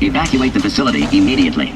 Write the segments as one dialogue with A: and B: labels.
A: Evacuate the facility immediately.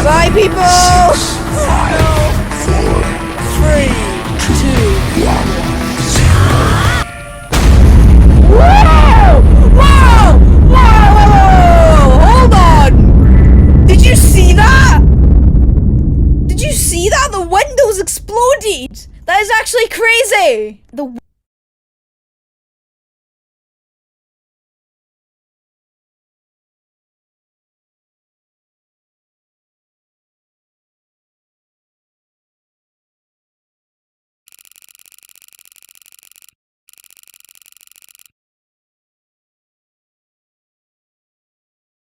B: Bye, people! 3, 2, 1. Whoa! Whoa! Whoa! Hold on! Did you see that? Did you see that? The windows exploded! That is actually crazy! The